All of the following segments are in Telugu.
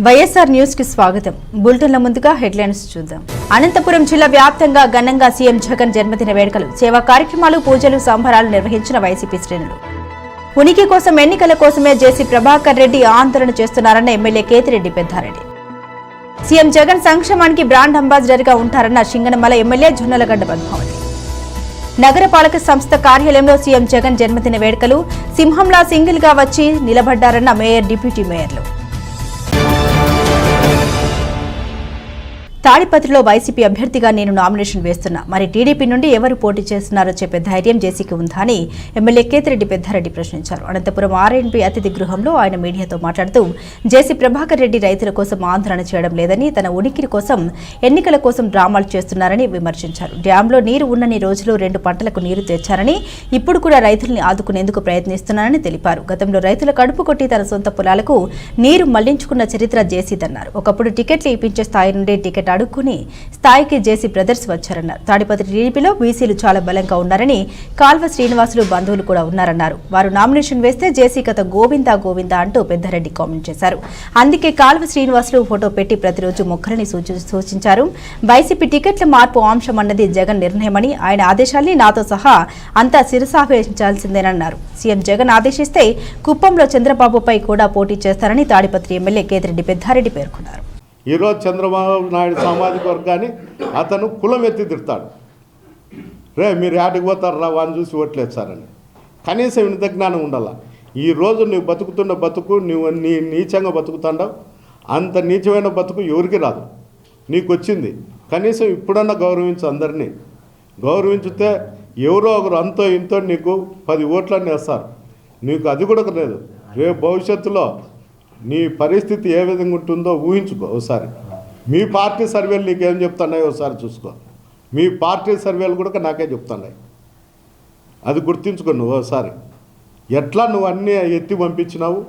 వైఎస్ఆర్ న్యూస్ కి స్వాగతం. బులెటిన్ల ముందుగా హెడ్లైన్స్ చూద్దాం. అనంతపురం జిల్లా వ్యాప్తంగా ఘనంగా సీఎం జగన్ జన్మదిన వేడుకలు, సేవా కార్యక్రమాలు, పూజలు, సంబరాలు నిర్వహించిన వైసీపీ శ్రేణులు. ఉనికి కోసం, ఎన్నికల కోసమే జేసీ ప్రభాకర్ రెడ్డి ఆందోళన చేస్తున్నారన్న ఎమ్మెల్యే కేతిరెడ్డి పెద్దారెడ్డి. సీఎం జగన్ సంక్షేమానికి బ్రాండ్ అంబాసిడర్ గా ఉంటారన్న సింగనమల ఎమ్మెల్యే జొన్నలగడ్డ పద్మావతి. నగరపాలక సంస్థ కార్యాలయంలో సీఎం జగన్ జన్మదిన వేడుకలు, సింహంలా సింగిల్ గా వచ్చి నిలబడ్డారన్న మేయర్, డిప్యూటీ మేయర్లు. తాడిపత్రిలో వైసీపీ అభ్యర్థిగా నేను నామినేషన్ వేస్తున్నా, మరి టీడీపీ నుండి ఎవరు పోటీ చేస్తున్నారో చెప్పే ధైర్యం జేసీకి ఉందా అని ఎమ్మెల్యే కేతిరెడ్డి పెద్దారెడ్డి ప్రశ్నించారు. అనంతపురం ఆర్ఎన్బి అతిథి గృహంలో ఆయన మీడియాతో మాట్లాడుతూ జేసీ ప్రభాకర్ రెడ్డి రైతుల కోసం ఆందోళన చేయడం లేదని, తన ఉనికి కోసం, ఎన్నికల కోసం డ్రామాలు చేస్తున్నారని విమర్శించారు. డ్యాంలో నీరు ఉన్నన్ని రోజులు 2 పంటలకు నీరు తెచ్చారని, ఇప్పుడు కూడా రైతుల్ని ఆదుకునేందుకు ప్రయత్నిస్తున్నారని తెలిపారు. గతంలో రైతుల కడుపు కొట్టి తన సొంత పొలాలకు నీరు మళ్లించుకున్న చరిత్ర జేసీదన్నారు. ఒకప్పుడు టికెట్లు ఇప్పించే స్థాయి నుండి టికెట్ అడుక్కుని స్థాయికి జేసీ బ్రదర్స్ వచ్చారన్నారు. తాడిపత్రి టీడీపీలో బీసీలు చాలా బలంగా ఉన్నారని, కాల్వ శ్రీనివాసులు బంధువులు కూడా ఉన్నారన్నారు. వారు నామినేషన్ వేస్తే జేసీ కథ గోవిందా గోవిందా అంటూ పెద్దారెడ్డి కామెంట్ చేశారు. అందుకే కాల్వ శ్రీనివాసులు ఫోటో పెట్టి ప్రతిరోజు మొక్కలని సూచించారు. వైసీపీ టికెట్ల మార్పు అంశం అన్నది జగన్ నిర్ణయమని, ఆయన ఆదేశాల్ని నాతో సహా అంతా శిరసావహించాల్సిందేనన్నారు. సీఎం జగన్ ఆదేశిస్తే కుప్పంలో చంద్రబాబుపై కూడా పోటీ చేస్తారని తాడిపత్రి ఎమ్మెల్యే కేతిరెడ్డి పెద్దారెడ్డి పేర్కొన్నారు. ఈరోజు చంద్రబాబు నాయుడు సామాజిక వర్గాన్ని అతను కులం ఎత్తి తిడతాడు. మీరు యాటికి పోతారు రా వాడిని చూసి ఓట్లేస్తారని. కనీసం ఇంత జ్ఞానం ఉండాల. ఈరోజు నువ్వు బతుకుతున్న బతుకు, నువ్వు నీచంగా బతుకుతాండావు. అంత నీచమైన బతుకు ఎవరికి రాదు, నీకు వచ్చింది. కనీసం ఇప్పుడన్నా గౌరవించు, అందరినీ గౌరవించితే ఎవరో ఒకరు అంతో ఇంతో నీకు 10 ఓట్లన్నీ వేస్తారు. నీకు అది కూడా లేదు. రేపు భవిష్యత్తులో నీ పరిస్థితి ఏ విధంగా ఉంటుందో ఊహించుకో. ఒకసారి మీ పార్టీ సర్వేలు నీకేం చెప్తున్నాయో ఒకసారి చూసుకో. మీ పార్టీ సర్వేలు కూడా నాకే చెప్తున్నాయి. అది గుర్తించుకో నువ్వు ఒకసారి. ఎట్లా నువ్వు అన్నీ ఎత్తి పంపించినావు.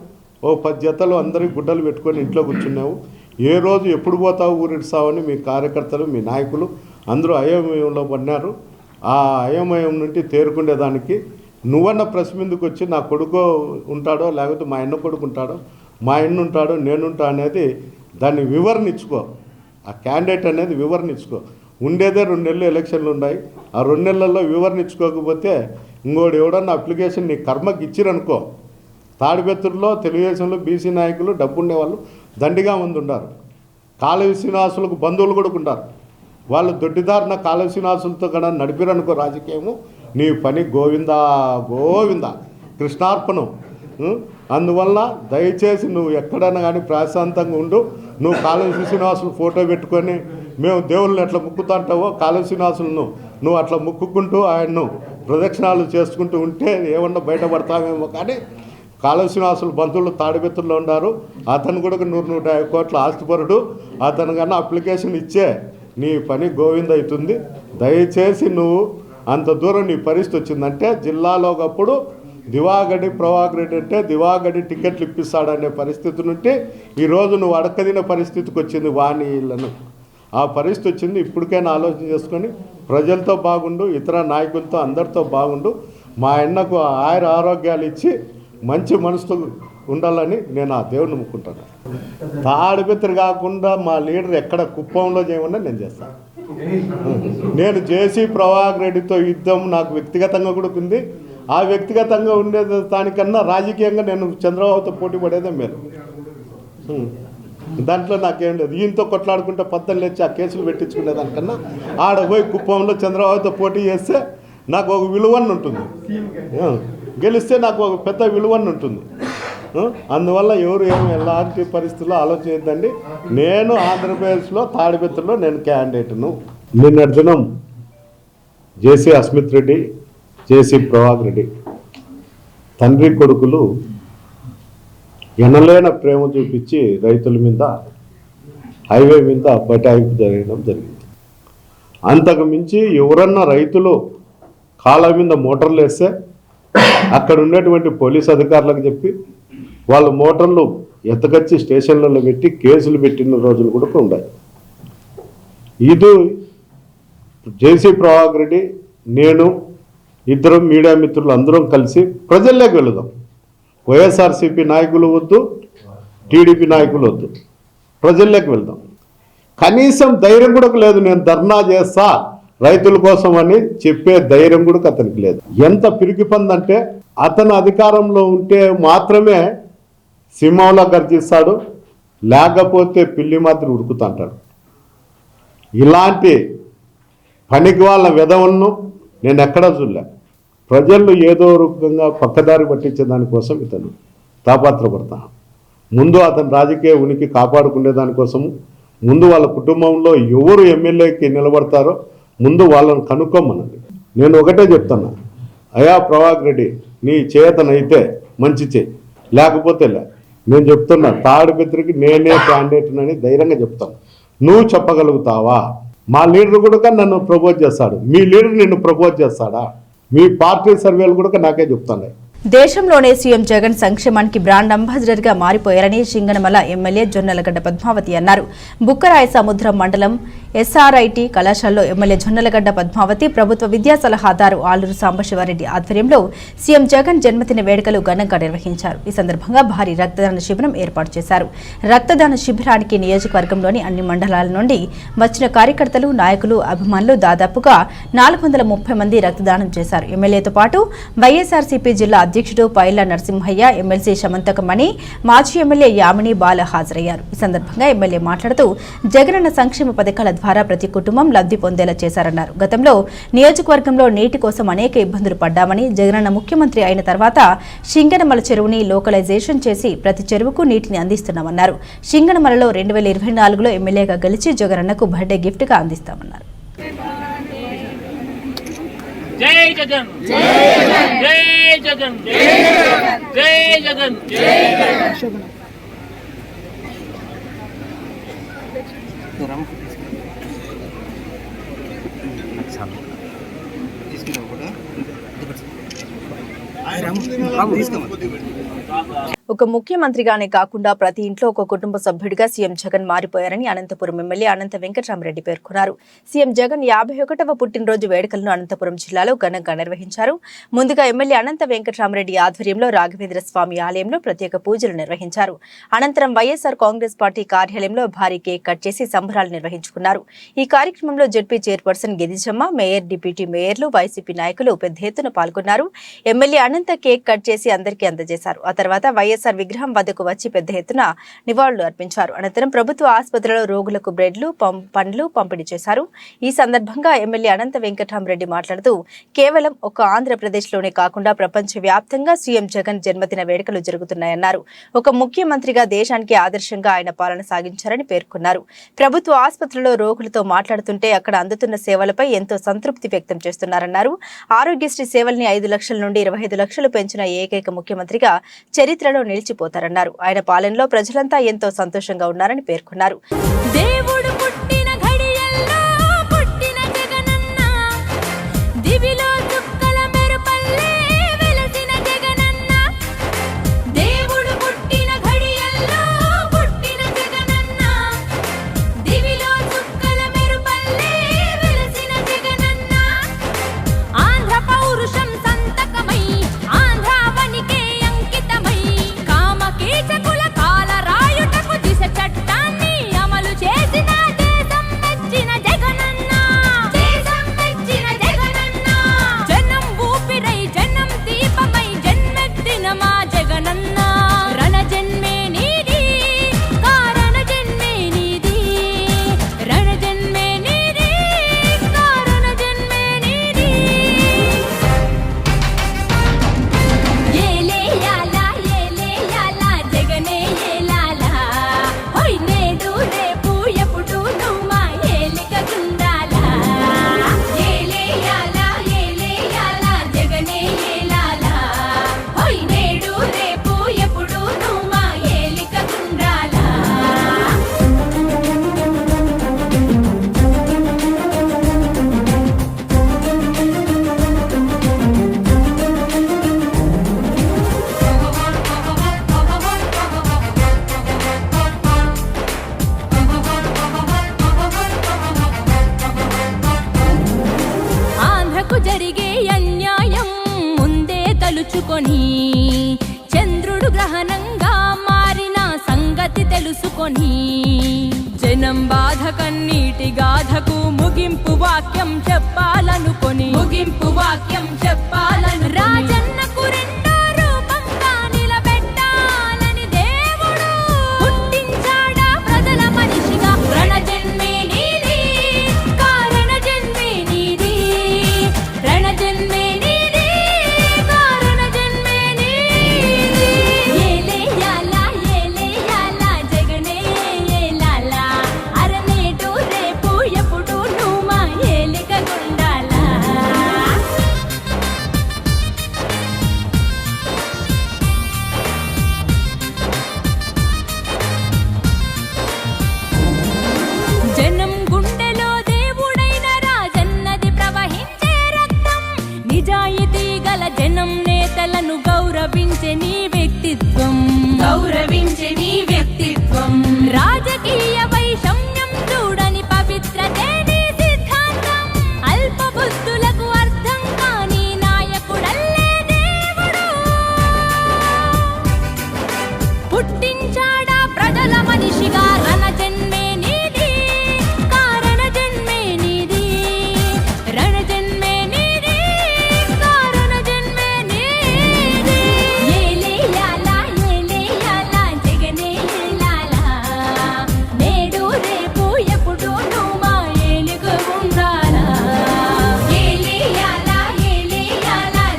ఓ 10 జతలు అందరికి గుడ్డలు పెట్టుకొని ఇంట్లో కూర్చున్నావు. ఏ రోజు ఎప్పుడు పోతావు ఊరిస్తావని మీ కార్యకర్తలు, మీ నాయకులు అందరూ అయోమయంలో పడినారు. ఆ అయోమయం నుండి తేరుకునేదానికి నువ్వన్న ప్రెస్ మీదకి వచ్చి నా కొడుకు ఉంటాడో, లేకపోతే మా అన్న కొడుకు ఉంటాడో, మా అన్న ఉంటాడో, నేనుంటా అనేది దాన్ని వివరణ ఇచ్చుకో. ఆ క్యాండిడేట్ అనేది వివరణ ఇచ్చుకో. ఉండేదే 2 నెలలు ఎలక్షన్లు ఉన్నాయి. ఆ 2 నెలల్లో వివరణ ఇచ్చుకోకపోతే ఇంకోటి ఎవడన్నా అప్లికేషన్ నీ కర్మకి ఇచ్చిరనుకో. తాడిపత్రుల్లో తెలుగుదేశంలో బీసీ నాయకులు, డబ్బు ఉండేవాళ్ళు దండిగా మంది ఉన్నారు. కాలువ శ్రీనివాసులకు బంధువులు కూడా ఉంటారు. వాళ్ళు దొడ్డిదారిన కాలువ శ్రీనివాసులతో కూడా నడిపిరనుకో రాజకీయము. నీ పని గోవిందా గోవిందా, కృష్ణార్పణం. అందువల్ల దయచేసి నువ్వు ఎక్కడైనా కానీ ప్రశాంతంగా ఉండు. నువ్వు కాలువ శ్రీనివాసులు ఫోటో పెట్టుకొని మేము దేవుళ్ళని ఎట్లా ముక్కుతుంటావో కాలువ శ్రీనివాసులను నువ్వు అట్లా ముక్కుకుంటూ ఆయన్ను ప్రదక్షిణాలు చేసుకుంటూ ఉంటే ఏమన్నా బయటపడతామేమో. కానీ కాలువ శ్రీనివాసులు బంధువులు తాడిపత్రుల్లో ఉన్నారు. అతను కూడా 100-150 కోట్ల ఆస్తిపరుడు. అతను కన్నా అప్లికేషన్ ఇచ్చే నీ పని గోవింద అవుతుంది. దయచేసి నువ్వు అంత దూరం నీ పరిస్థితి వచ్చిందంటే, జిల్లాలో ఒకప్పుడు దివాగడి ప్రభాకర్ రెడ్డి అంటే దివాగడి టికెట్లు ఇప్పిస్తాడనే పరిస్థితి నుండి ఈరోజు నువ్వు అడకదిన పరిస్థితికి వచ్చింది. వాణిలను ఆ పరిస్థితి వచ్చింది. ఇప్పటికైనా ఆలోచన చేసుకొని ప్రజలతో బాగుండు, ఇతర నాయకులతో అందరితో బాగుండు. మా అన్నకు ఆరోగ్యాలు ఇచ్చి మంచి మనసుతో ఉండాలని నేను ఆ దేవుని నమ్ముకుంటాను. తాడిపత్రి కాకుండా మా లీడర్ ఎక్కడ కుప్పంలో చేయమన్నా నేను చేస్తాను. నేను జేసీ ప్రభాకర్ రెడ్డితో యుద్ధం నాకు వ్యక్తిగతంగా కూడా ఉంది. ఆ వ్యక్తిగతంగా ఉండే దానికన్నా రాజకీయంగా నేను చంద్రబాబుతో పోటీ పడేదే మేలు. దాంట్లో నాకేం లేదు. ఈయనతో కొట్లాడుకుంటే పత్తలు లేచి ఆ కేసులు పెట్టించుకునే దానికన్నా ఆడ పోయి కుప్పంలో చంద్రబాబుతో పోటీ చేస్తే నాకు ఒక విలువన్న ఉంటుంది. గెలిస్తే నాకు ఒక పెద్ద విలువన్న ఉంటుంది. అందువల్ల ఎవరు ఎలాంటి పరిస్థితుల్లో ఆలోచించద్దండి. నేను ఆంధ్రప్రదేశ్లో తాడిపత్రిలో నేను క్యాండిడేట్ను. నిన్నటి దినం జేసీ అస్మిత్ రెడ్డి, జేసీ ప్రభాకర్ రెడ్డి తండ్రి కొడుకులు ఎనలేని ప్రేమ చూపించి రైతుల మీద, హైవే మీద బటాయింపు జరగడం జరిగింది. అంతకు మించి ఎవరన్నా రైతులు కాళ్ళ మీద మోటార్లు వేస్తే అక్కడ ఉన్నటువంటి పోలీస్ అధికారులకు చెప్పి వాళ్ళ మోటార్లు ఎత్తకొచ్చి స్టేషన్లలో పెట్టి కేసులు పెట్టిన రోజులు కూడా ఉన్నాయి. ఇది జేసీ ప్రభాకర్ రెడ్డి, నేను, ఇద్దరం మీడియా మిత్రులు అందరం కలిసి ప్రజల్లోకి వెళదాం. వైఎస్ఆర్సీపీ నాయకులు వద్దు, టీడీపీ నాయకులు వద్దు. ప్రజల్లోకి వెళ్దాం. కనీసం ధైర్యం కూడా లేదు, నేను ధర్నా చేస్తా రైతుల కోసం అని చెప్పే ధైర్యం కూడా అతనికి లేదు. ఎంత పిరికి పందంటే అతను అధికారంలో ఉంటే మాత్రమే సింహంలా గర్జిస్తాడు, లేకపోతే పిల్లి మాదిరి ఉరుకుతుంటాడు. ఇలాంటి పనికి వాళ్ళ విధవలను నేను ఎక్కడా చూడలే. ప్రజలు ఏదో రూపంగా పక్కదారి పట్టించే దానికోసం ఇతను తాపత్రపడతాను. ముందు అతని రాజకీయ ఉనికి కాపాడుకునే దానికోసము, ముందు వాళ్ళ కుటుంబంలో ఎవరు ఎమ్మెల్యేకి నిలబడతారో ముందు వాళ్ళని కనుక్కోమనండి. నేను ఒకటే చెప్తున్నా, అయా ప్రభాకర్ రెడ్డి, నీ చేతనైతే మంచి చేయి, లేకపోతే లే. నేను చెప్తున్నా, తాడిపత్రికి నేనే క్యాండిడేట్ అని ధైర్యంగా చెప్తాను. నువ్వు చెప్పగలుగుతావా? మా లీడర్ కూడా నన్ను ప్రపోజ్ చేస్తాడు, మీ లీడర్ నిన్ను ప్రపోజ్ చేస్తాడా? మీ పార్టీ సర్వేలు కూడా నాకే చెప్తున్నాయి. దేశంలోనే సీఎం జగన్ సంక్షేమానికి బ్రాండ్ అంబాసిడర్ గా మారిపోయారని సింగనమల ఎమ్మెల్యే జొన్నలగడ్డ పద్మావతి అన్నారు. బుక్కరాయ సముద్రం మండలం ఎస్ఆర్ఐటి కళాశాలలో ఎమ్మెల్యే జొన్నలగడ్డ పద్మావతి ప్రభుత్వ విద్యా సలహాదారు ఆలూరు సాంబశివారెడ్డి ఆధ్వర్యంలో సీఎం జగన్ జన్మదిన వేడుకలు ఘనంగా నిర్వహించారు. ఈ సందర్భంగా భారీ రక్తదాన శిబిరం ఏర్పాటు చేశారు. రక్తదాన శిబిరానికి నియోజకవర్గంలోని అన్ని మండలాల నుండి వచ్చిన కార్యకర్తలు, నాయకులు, అభిమానులు దాదాపుగా 430 మంది రక్తదానం చేశారు. ఎమ్మెల్యేతో పాటు వైఎస్ఆర్సీపీ జిల్లా అధ్యక్షుడు పైల నరసింహయ్య, ఎమ్మెల్సీ శమంతకమణి, మాజీ ఎమ్మెల్యే యామిని బాల హాజరయ్యారు. ఈ సందర్భంగా ఎమ్మెల్యే మాట్లాడుతూ జగనన్న సంక్షేమ పథకాల ద్వారా ప్రతి కుటుంబం లబ్ధి పొందేలా చేశారన్నారు. గతంలో నియోజకవర్గంలో నీటి కోసం అనేక ఇబ్బందులు పడ్డామని, జగనన్న ముఖ్యమంత్రి అయిన తర్వాత సింగనమల చెరువుని లోకలైజేషన్ చేసి ప్రతి చెరువుకు నీటిని అందిస్తున్నామన్నారు. సింగనమలలో 2024లో ఎమ్మెల్యేగా గెలిచి జగనన్నకు బర్త్డే గిఫ్ట్ గా అందిస్తామన్నారు. జై జగన్ జై జగన్ జై జగన్ జై జగన్. ఒక ముఖ్యమంత్రిగానే కాకుండా ప్రతి ఇంట్లో ఒక కుటుంబ సభ్యుడిగా సీఎం జగన్ మారిపోయారని అనంతపురం ఎమ్మెల్యే అనంత వెంకటరామరెడ్డి పేర్కొన్నారు. సీఎం జగన్ 51వ పుట్టినరోజు వేడుకలను అనంతపురం జిల్లాలో ఘనంగా నిర్వహించారు. ముందుగా ఎమ్మెల్యే అనంత వెంకటరామరెడ్డి ఆధ్వర్యంలో రాఘవేంద్ర స్వామి ఆలయంలో ప్రత్యేక పూజలు నిర్వహించారు. అనంతరం వైఎస్ఆర్ కాంగ్రెస్ పార్టీ కార్యాలయంలో భారీ కేక్ కట్ చేసి సంబరాలు నిర్వహించుకున్నారు. ఈ కార్యక్రమంలో ZP chairperson Girijamma, mayor, deputy మేయర్లు, వైసీపీ నాయకులు పెద్ద ఎత్తున పాల్గొన్నారు. ఎమ్మెల్యే అనంత కేక్ కట్ చేసి అందరికీ అందజేశారు. ఆ తర్వాత వైఎస్ఆర్ విగ్రహం వద్దకు వచ్చి పెద్ద ఎత్తున నివాళులు అర్పించారు. అనంతరం ప్రభుత్వ ఆసుపత్రిలో రోగులకు బ్రెడ్లు, పండ్లు పంపిణీ చేశారు. ఈ సందర్భంగా ఎమ్మెల్యే అనంత వెంకటరామరెడ్డి మాట్లాడుతూ కేవలం ఒక ఆంధ్రప్రదేశ్లోనే కాకుండా ప్రపంచ వ్యాప్తంగా సీఎం జగన్ జన్మదిన వేడుకలు జరుగుతున్నాయన్నారు. ఒక ముఖ్యమంత్రిగా దేశానికి ఆదర్శంగా ఆయన పాలన సాగించారని పేర్కొన్నారు. ప్రభుత్వ ఆసుపత్రిలో రోగులతో మాట్లాడుతుంటే అక్కడ అందుతున్న సేవలపై ఎంతో సంతృప్తి వ్యక్తం చేస్తున్నారన్నారు. ఆరోగ్యశ్రీ సేవల్ని 5 లక్షల నుండి 25 లక్షలు పెంచిన ఏకైక ముఖ్యమంత్రిగా చరిత్రలో నిలిచిపోతారన్నారు. ఆయన పాలనలో ప్రజలంతా ఎంతో సంతోషంగా ఉన్నారని పేర్కొన్నారు. దేవుడు పుట్టిన ఘడియల్లో పుట్టిన జగనన్న, దివిలో చుక్కల మెరుపల్లే వెలసిన జగనన్న. దేవుడు పుట్టిన ఘడియల్లో పుట్టిన జగనన్న, దివిలో చుక్కల మెరుపల్లే వెలసిన జగనన్న. ఆంధ్ర పౌరుషం సంతకమై ఆంధ్రావనికే అంకితమై కామకీచకుల కాల రాయుటకు దిశ చట్టాన్ని అమలు చేసిన మేలుకొని జనం బాధ కన్నీటి గాథకు ముగింపు వాక్యం చెప్పాలనుకొని రాజన్నకు రెండో రూపంగా నిలబెట్టాలని దేవుడు పుట్టించాడా ప్రజల మనిషిగా. రణజన్మే నీది, కారణ జన్మే నీది, రణజన్మే నీది, కారణ జన్మే నీది. ఏలేయాలా జగనే ఏలాలా, అరనేటు రేపు ఎప్పుడు నువ్వు మా ఏలిక గుండాలా. జనం గుండెలో దేవుడైన రాజన్నది ప్రవహించే రక్తం. నిజాయితీ గల జనం నేతలను గౌరవించే నీ వ్యక్తిత్వం రాజకీయ వైషమ్యం చూడని పవిత్రతే నీ సిద్ధాంతం. అల్ప బుద్ధులకు అర్థం కాని నాయకుడల్లే దేవుడు పుట్టించాడా ప్రజల మనిషిగా. రణజన్మే నీది, కారణ జన్మే నీది, రణజన్మే నీది, కారణ జన్మే నీది. ఏలేయాలా జగనే ఏలాలా, నేడు రేపు ఎప్పుడు నువ్వు మా ఏలుగ ఉండాలా. ఏలేయాలా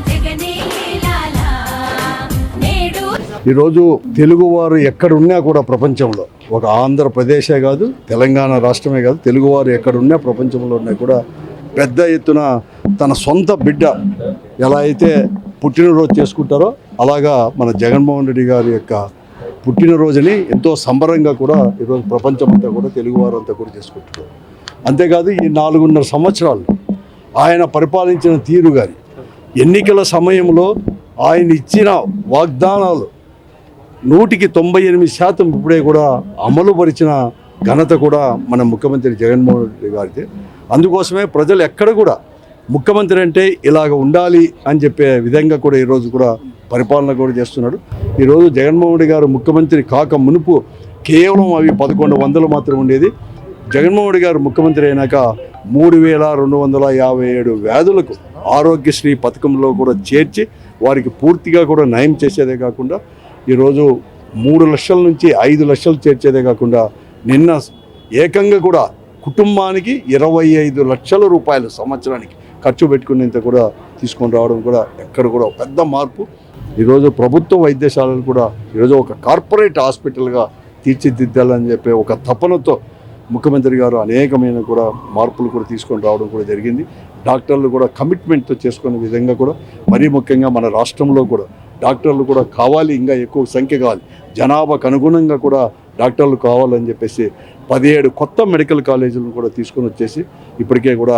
జగనే ఏలాలా, నేడు ఈరోజు తెలుగువారు ఎక్కడున్నా కూడా ప్రపంచంలో, ఒక ఆంధ్రప్రదేశే కాదు, తెలంగాణ రాష్ట్రమే కాదు, తెలుగువారు ఎక్కడున్నా ప్రపంచంలో ఉన్నా కూడా పెద్ద ఎత్తున తన సొంత బిడ్డ ఎలా అయితే పుట్టినరోజు చేసుకుంటారో అలాగా మన జగన్మోహన్ రెడ్డి గారి యొక్క పుట్టినరోజుని ఎంతో సంబరంగా కూడా ఈరోజు ప్రపంచమంతా కూడా తెలుగువారు అంతా కూడా చేసుకుంటున్నారు. అంతేకాదు ఈ 4.5 సంవత్సరాలు ఆయన పరిపాలించిన తీరు కానీ, ఎన్నికల సమయంలో ఆయన ఇచ్చిన వాగ్దానాలు 98% ఇప్పుడే కూడా అమలు పరిచిన ఘనత కూడా మన ముఖ్యమంత్రి జగన్మోహన్ రెడ్డి గారిది. అందుకోసమే ప్రజలు ఎక్కడ కూడా ముఖ్యమంత్రి అంటే ఇలాగ ఉండాలి అని చెప్పే విధంగా కూడా ఈరోజు కూడా పరిపాలన కూడా చేస్తున్నాడు. ఈరోజు జగన్మోహన్ రెడ్డి గారు ముఖ్యమంత్రి కాక మునుపు కేవలం అవి 1100 మాత్రం ఉండేది. జగన్మోహన్ రెడ్డి గారు ముఖ్యమంత్రి అయినాక 3257 వ్యాధులకు ఆరోగ్యశ్రీ పథకంలో కూడా చేర్చి వారికి పూర్తిగా కూడా నయం చేసేదే కాకుండా ఈరోజు 3 లక్షల నుంచి 5 లక్షలు చేర్చేదే కాకుండా నిన్న ఏకంగా కూడా కుటుంబానికి 25 లక్షల రూపాయలు సంవత్సరానికి ఖర్చు పెట్టుకునేంత కూడా తీసుకొని రావడం కూడా ఎక్కడ కూడా పెద్ద మార్పు. ఈరోజు ప్రభుత్వ వైద్యశాలలు కూడా ఈరోజు ఒక కార్పొరేట్ హాస్పిటల్గా తీర్చిదిద్దాలని చెప్పి ఒక తపనతో ముఖ్యమంత్రి గారు అనేకమైన కూడా మార్పులు కూడా తీసుకొని రావడం కూడా జరిగింది. డాక్టర్లు కూడా కమిట్మెంట్తో చేసుకునే విధంగా కూడా మరీ ముఖ్యంగా మన రాష్ట్రంలో కూడా డాక్టర్లు కూడా కావాలి, ఇంకా ఎక్కువ సంఖ్య కావాలి, జనాభాకు అనుగుణంగా కూడా డాక్టర్లు కావాలని చెప్పేసి 17 కొత్త మెడికల్ కాలేజీలను కూడా తీసుకొని వచ్చేసి ఇప్పటికే కూడా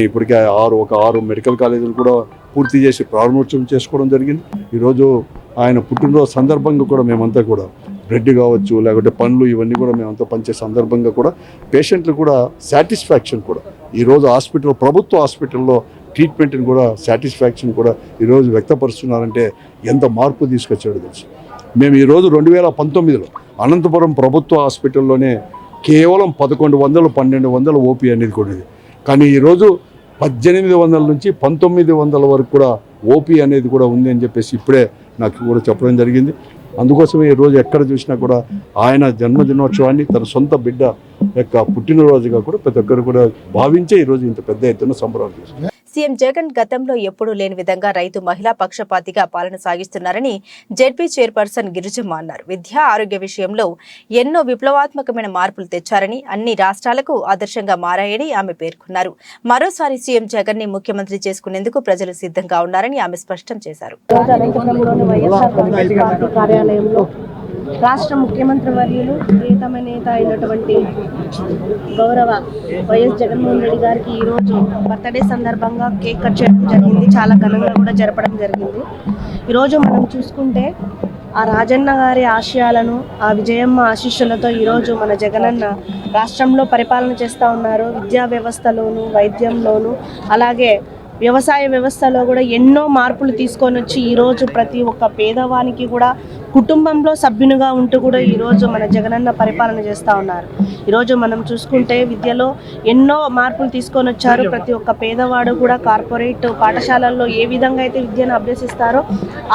ఇప్పటికే 6 మెడికల్ కాలేజీలు కూడా పూర్తి చేసి ప్రారంభోత్సవం చేసుకోవడం జరిగింది. ఈరోజు ఆయన పుట్టినరోజు సందర్భంగా కూడా మేమంతా కూడా బ్రెడ్ కావచ్చు, లేకపోతే పండ్లు ఇవన్నీ కూడా మేమంతా పంచే సందర్భంగా కూడా పేషెంట్లు కూడా సాటిస్ఫాక్షన్ కూడా ఈరోజు ప్రభుత్వ హాస్పిటల్లో ట్రీట్మెంట్ని కూడా సాటిస్ఫాక్షన్ కూడా ఈరోజు వ్యక్తపరుస్తున్నారంటే ఎంత మార్పు తీసుకొచ్చాడో తెలుసు. మేము ఈరోజు 2019లో అనంతపురం ప్రభుత్వ హాస్పిటల్లోనే కేవలం 1100 1200 ఓపీ అనేది కూడా ఉంది. కానీ ఈరోజు 1800 నుంచి 1900 వరకు కూడా ఓపీ అనేది కూడా ఉంది అని చెప్పేసి ఇప్పుడే నాకు కూడా చెప్పడం జరిగింది. అందుకోసమే ఈరోజు ఎక్కడ చూసినా కూడా ఆయన జన్మదినోత్సవాన్ని తన సొంత బిడ్డ యొక్క పుట్టినరోజుగా కూడా ప్రతి ఒక్కరు కూడా భావించే ఈరోజు ఇంత పెద్ద ఎత్తున సంబరాలు చేస్తున్నారు. సీఎం జగన్ గతంలో ఎప్పుడూ లేని విధంగా రైతు మహిళా పక్షపాతిగా పాలన సాగిస్తున్నారని జెడ్పీ చైర్పర్సన్ గిరిజమ్మ అన్నారు. విద్య, ఆరోగ్య విషయంలో ఎన్నో విప్లవాత్మకమైన మార్పులు తెచ్చారని, అన్ని రాష్ట్రాలకు ఆదర్శంగా మారాయని ఆమె పేర్కొన్నారు. మరోసారి సీఎం జగన్ ని ముఖ్యమంత్రి చేసుకునేందుకు ప్రజలు సిద్ధంగా ఉన్నారని ఆమె స్పష్టం చేశారు. రాష్ట్ర ముఖ్యమంత్రి వర్యులు ప్రియతమ నేత అయినటువంటి గౌరవ వైఎస్ జగన్మోహన్ రెడ్డి గారికి ఈరోజు బర్త్డే సందర్భంగా కేక్ కట్ చేయడం జరిగింది. చాలా ఘనంగా కూడా జరపడం జరిగింది. ఈరోజు మనం చూసుకుంటే ఆ రాజన్న గారి ఆశయాలను, ఆ విజయమ్మ ఆశీస్సులతో ఈరోజు మన జగనన్న రాష్ట్రంలో పరిపాలన చేస్తూ ఉన్నారు. విద్యా వ్యవస్థలోను, వైద్యంలోను, అలాగే వ్యవసాయ వ్యవస్థలో కూడా ఎన్నో మార్పులు తీసుకొని వచ్చి ఈరోజు ప్రతి ఒక్క పేదవానికి కూడా కుటుంబంలో సభ్యునిగా ఉంటూ కూడా ఈరోజు మన జగనన్న పరిపాలన చేస్తూ ఉన్నారు. ఈరోజు మనం చూసుకుంటే విద్యలో ఎన్నో మార్పులు తీసుకొని వచ్చారు. ప్రతి ఒక్క పేదవాడు కూడా కార్పొరేట్ పాఠశాలల్లో ఏ విధంగా అయితే విద్యను అభ్యసిస్తారో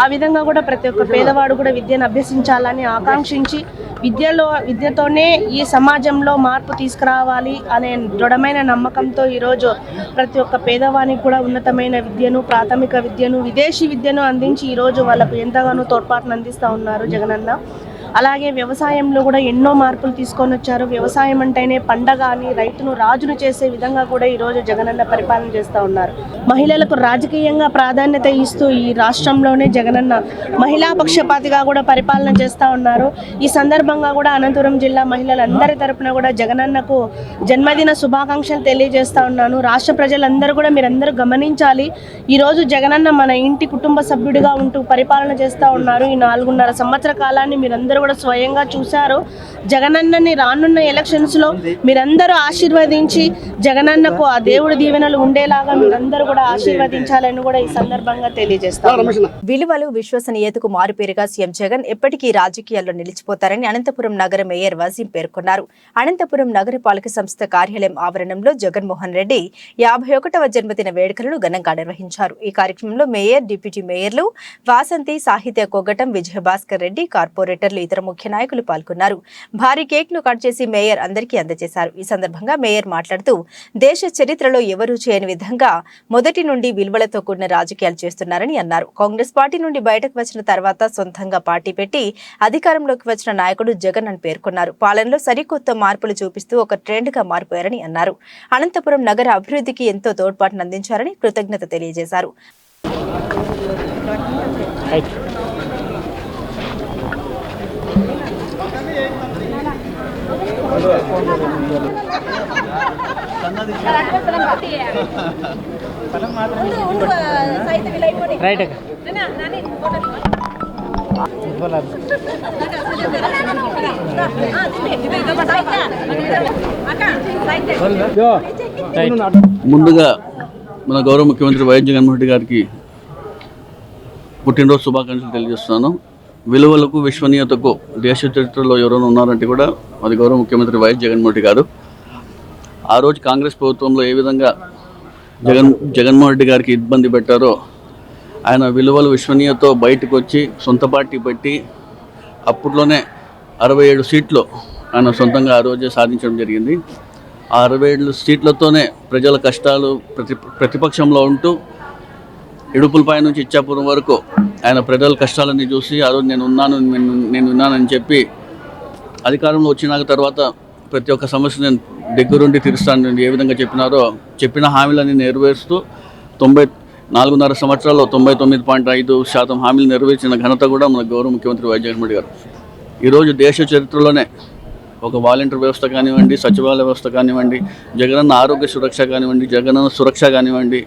ఆ విధంగా కూడా ప్రతి ఒక్క పేదవాడు కూడా విద్యను అభ్యసించాలని ఆకాంక్షించి విద్యతోనే ఈ సమాజంలో మార్పు తీసుకురావాలి అనే దృఢమైన నమ్మకంతో ఈరోజు ప్రతి ఒక్క పేదవానికి కూడా ఉన్నతమైన విద్యను, ప్రాథమిక విద్యను, విదేశీ విద్యను అందించి ఈరోజు వాళ్ళకు ఎంతగానో తోడ్పాటును అందిస్తూ ఉన్నారు జగనన్న. అలాగే వ్యవసాయంలో కూడా ఎన్నో మార్పులు తీసుకొని వచ్చారు. వ్యవసాయం అంటేనే పండగ అని రైతును రాజును చేసే విధంగా కూడా ఈరోజు జగనన్న పరిపాలన చేస్తూ ఉన్నారు. మహిళలకు రాజకీయంగా ప్రాధాన్యత ఇస్తూ ఈ రాష్ట్రంలోనే జగనన్న మహిళా పక్షపాతిగా కూడా పరిపాలన చేస్తూ ఉన్నారు. ఈ సందర్భంగా కూడా అనంతపురం జిల్లా మహిళలందరి తరపున కూడా జగనన్నకు జన్మదిన శుభాకాంక్షలు తెలియజేస్తూ ఉన్నాను. రాష్ట్ర ప్రజలందరూ కూడా మీరందరూ గమనించాలి, ఈరోజు జగనన్న మన ఇంటి కుటుంబ సభ్యుడిగా ఉంటూ పరిపాలన చేస్తూ ఉన్నారు. ఈ 4.5 సంవత్సర కాలాన్ని మీరందరూ కూడా స్వయంగా చూశారు. జగనన్నని రానున్న ఎలక్షన్స్లో మీరందరూ ఆశీర్వదించి జగనన్నకు ఆ దేవుడి దీవెనలు ఉండేలాగా మీరందరూ కూడా ఆశీర్వదించాలని కూడా ఈ సందర్భంగా తెలియజేస్తారు. విలువలు, విశ్వసనీయతకు మారుపేరుగా సీఎం జగన్ ఎప్పటికీ రాజకీయాల్లో నిలిచిపోతారని అనంతపురం నగర మేయర్ వజీం పేర్కొన్నారు. అనంతపురం నగరపాలక సంస్థ కార్యాలయం ఆవరణంలో జగన్మోహన్ రెడ్డి 51వ జన్మదిన వేడుకలను ఘనంగా నిర్వహించారు. ఈ కార్యక్రమంలో మేయర్, డిప్యూటీ మేయర్లు వాసంతి, సాహిత్య కొగ్గటం, విజయభాస్కర్ రెడ్డి, కార్పొరేటర్లు, ఇతర ముఖ్య నాయకులు పాల్గొన్నారు. భారీ కేక్ ను కట్ చేసి మేయర్ అందరికీ అందజేశారు. ఈ సందర్భంగా మేయర్ మాట్లాడుతూ దేశ చరిత్రలో ఎవరూ చేయని విధంగా మొదటి నుండి విలువలతో కూడిన రాజకీయాలు చేస్తున్నారని అన్నారు. కాంగ్రెస్ పార్టీ నుండి బయటకు వచ్చిన తర్వాత సొంతంగా పార్టీ పెట్టి అధికారంలోకి వచ్చిన నాయకుడు జగన్ అని పేర్కొన్నారు. పాలనలో సరికొత్త మార్పులు చూపిస్తూ ఒక ట్రెండ్ గా మారిపోయారని అన్నారు. అనంతపురం నగర అభివృద్ధికి ఎంతో తోడ్పాటును అందించారని కృతజ్ఞత తెలియజేశారు. ముందుగా మన గౌరవ ముఖ్యమంత్రి వైఎస్ జగన్మోహన్ రెడ్డి గారికి పుట్టినరోజు శుభాకాంక్షలు తెలియజేస్తున్నాను. విలువలకు, విశ్వనీయతకు దేశ చరిత్రలో ఎవరైనా ఉన్నారంటే కూడా అది గౌరవ ముఖ్యమంత్రి వైఎస్ జగన్మోహన్ రెడ్డి గారు. ఆ రోజు కాంగ్రెస్ ప్రభుత్వంలో ఏ విధంగా జగన్మోహన్ రెడ్డి గారికి ఇబ్బంది పెట్టారో ఆయన విలువలు, విశ్వనీయతతో బయటకు వచ్చి సొంత పార్టీ పెట్టి అప్పట్లోనే 67 సీట్లు ఆయన సొంతంగా ఆ రోజే సాధించడం జరిగింది. ఆ 67 సీట్లతోనే ప్రజల కష్టాలు ప్రతిపక్షంలో ఉంటూ ఇడుపులపై నుంచి ఇచ్చాపురం వరకు ఆయన ప్రజల కష్టాలన్నీ చూసి ఆ రోజు నేను ఉన్నానని చెప్పి అధికారంలో వచ్చినాక తర్వాత ప్రతి ఒక్క సమస్య నేను దగ్గరుండి తీరుస్తాను ఏ విధంగా చెప్పిన హామీలన్నీ నెరవేరుస్తూ 4.5 సంవత్సరాల్లో 99.5% హామీలు నెరవేర్చిన ఘనత కూడా మన గౌరవ ముఖ్యమంత్రి వైఎస్ జగన్మోహన్ రెడ్డి గారు. ఈరోజు దేశ చరిత్రలోనే ఒక వాలంటీర్ వ్యవస్థ కానివ్వండి, సచివాలయ వ్యవస్థ కానివ్వండి, జగనన్న ఆరోగ్య సురక్ష కానివ్వండి, జగనన్న సురక్ష కానివ్వండి,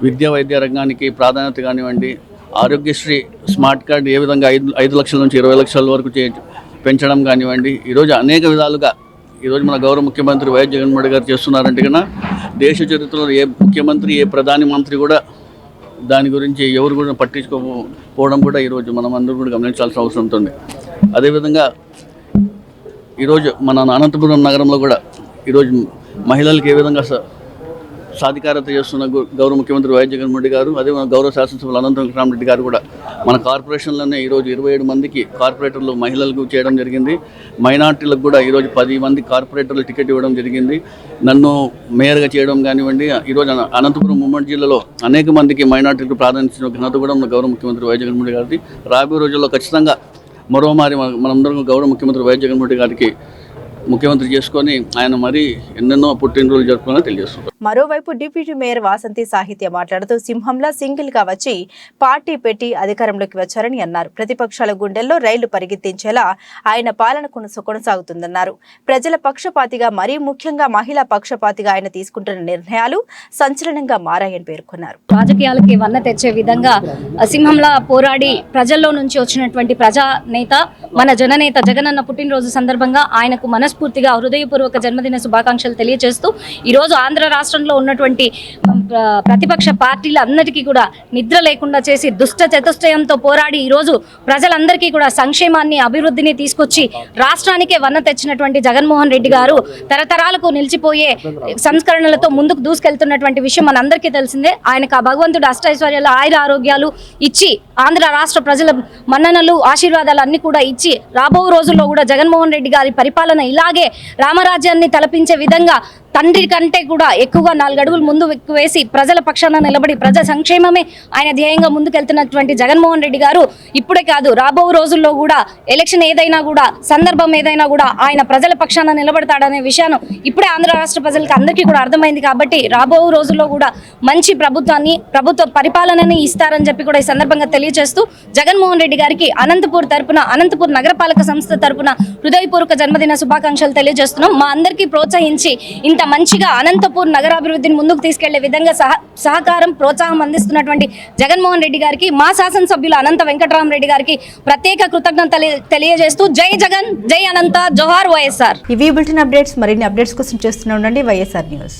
విద్యా వైద్య రంగానికి ప్రాధాన్యత కానివ్వండి, ఆరోగ్యశ్రీ స్మార్ట్ కార్డు ఏ విధంగా 5 లక్షల నుంచి 20 లక్షల వరకు పెంచడం కానివ్వండి, ఈరోజు అనేక విధాలుగా ఈరోజు మన గౌరవ ముఖ్యమంత్రి వైఎస్ జగన్మోహన్ రెడ్డి గారు చేస్తున్నారంటే కన్నా దేశ చరిత్రలో ఏ ముఖ్యమంత్రి, ఏ ప్రధాని మంత్రి కూడా దాని గురించి ఎవరు కూడా పట్టించుకోకపోవడం కూడా ఈరోజు మనం అందరూ కూడా గమనించాల్సిన అవసరం ఉంటుంది. అదేవిధంగా ఈరోజు మన అనంతపురం నగరంలో కూడా ఈరోజు మహిళలకు ఏ విధంగా సాధికారత చేస్తున్న గౌరవ ముఖ్యమంత్రి వైఎస్ జగన్మోహన్ రెడ్డి గారు, అదే మన గౌరవ శాసనసభ్యులు అనంత వెంకటరామరెడ్డి గారు కూడా మన కార్పొరేషన్లోనే ఈరోజు 27 మందికి కార్పొరేటర్లు మహిళలకు చేయడం జరిగింది. మైనార్టీలకు కూడా ఈరోజు 10 మంది కార్పొరేటర్లు టికెట్ ఇవ్వడం జరిగింది. నన్ను మేయర్గా చేయడం కానివ్వండి, ఈరోజు అనంతపురం ఉమ్మడి జిల్లాలో అనేక మందికి మైనార్టీలకు ప్రాధాన్యత ఘనత కూడా మన గౌరవ ముఖ్యమంత్రి వైఎస్ జగన్మోహన్ రెడ్డి గారికి. రాబోయే రోజుల్లో ఖచ్చితంగా మరోమారి మనందరం గౌరవ ముఖ్యమంత్రి వైఎస్ జగన్మోహన్ రెడ్డి గారికి ముఖ్యమంత్రి చేసుకొని ఆయన మరీ ఎన్నెన్నో పుట్టినరోజులు జరుపుకోవాలని తెలియజేస్తున్నారు. మరోవైపు డిప్యూటీ మేయర్ వాసంతి సాహిత్య మాట్లాడుతూ సింహంలా సింగిల్ గా వచ్చి పార్టీ పెట్టి అధికారంలోకి వచ్చారని అన్నారు. ప్రతిపక్షాల గుండెల్లో రైళ్లు పరిగెత్తించేలా ఆయన పాలన కొనసాగుతుందన్నారు. ప్రజల పక్షపాతిగా, మరీ ముఖ్యంగా మహిళా పక్షపాతిగా ఆయన తీసుకుంటున్న నిర్ణయాలు సంచలనంగా మారాయని పేర్కొన్నారు. రాజకీయాలకి వన్న తెచ్చే విధంగా సింహంలా పోరాడి ప్రజల్లో నుంచి వచ్చినటువంటి ప్రజా నేత, మన జననేత జగనన్న పుట్టినరోజు సందర్భంగా ఆయనకు మనస్ఫూర్తిగా హృదయపూర్వక జన్మదిన శుభాకాంక్షలు తెలియజేస్తూ ఈరోజు ఆంధ్ర రాష్ట్ర రాష్ట్రంలో ఉన్నటువంటి ప్రతిపక్ష పార్టీలు అందరికీ కూడా నిద్ర లేకుండా చేసి దుష్ట చతుష్టయంతో పోరాడి ఈరోజు ప్రజలందరికీ కూడా సంక్షేమాన్ని అభివృద్ధిని తీసుకొచ్చి రాష్ట్రానికే వన్న తెచ్చినటువంటి జగన్మోహన్ రెడ్డి గారు తరతరాలకు నిలిచిపోయే సంస్కరణలతో ముందుకు దూసుకెళ్తున్నటువంటి విషయం మనందరికీ తెలిసిందే. ఆయనకు ఆ భగవంతుడు అష్టైశ్వర్యాలు ఆయుర ఆరోగ్యాలు ఇచ్చి ఆంధ్ర రాష్ట్ర ప్రజల మన్ననలు ఆశీర్వాదాలు అన్ని కూడా ఇచ్చి రాబో రోజుల్లో కూడా జగన్మోహన్ రెడ్డి గారి పరిపాలన ఇలాగే రామరాజ్యాన్ని తలపించే విధంగా తండ్రి కంటే కూడా ఎక్కువగా 4 అడుగులు ముందు వేసి ప్రజల పక్షాన నిలబడి ప్రజా సంక్షేమమే ఆయన ధ్యేయంగా ముందుకెళ్తున్నటువంటి జగన్మోహన్ రెడ్డి గారు ఇప్పుడే కాదు రాబో రోజుల్లో కూడా ఎలక్షన్ ఏదైనా కూడా సందర్భం ఏదైనా కూడా ఆయన ప్రజల పక్షాన నిలబడతాడనే విషయాన్ని ఇప్పుడే ఆంధ్ర రాష్ట్ర ప్రజలకు అందరికీ కూడా అర్థమైంది. కాబట్టి రాబో రోజుల్లో కూడా మంచి ప్రభుత్వ పరిపాలనని ఇస్తారని చెప్పి కూడా ఈ సందర్భంగా తెలియజేస్తూ జగన్మోహన్ రెడ్డి గారికి అనంతపూర్ తరపున అనంతపూర్ నగరపాలక సంస్థ తరపున హృదయపూర్వక జన్మదిన శుభాకాంక్షలు తెలియజేస్తున్నాం. మా అందరికీ ప్రోత్సహించి ఇంత మంచిగా అనంతపూర్ నగరాభివృద్ధిని ముందుకు తీసుకెళ్లే విధంగా సహకారం ప్రోత్సాహం అందిస్తున్నటువంటి జగన్మోహన్ రెడ్డి గారికి మా శాసనసభ్యులు అనంత వెంకటరామరెడ్డి గారికి ప్రత్యేక కృతజ్ఞతలు తెలియజేస్తూ జై జగన్ జై అనంత జోహార్ వైఎస్ఆర్. ఇవి బులెటిన్ అప్డేట్స్. మరిన్ని అప్డేట్స్ కోసం చేస్తూనే ఉండండి వైఎస్ఆర్ న్యూస్.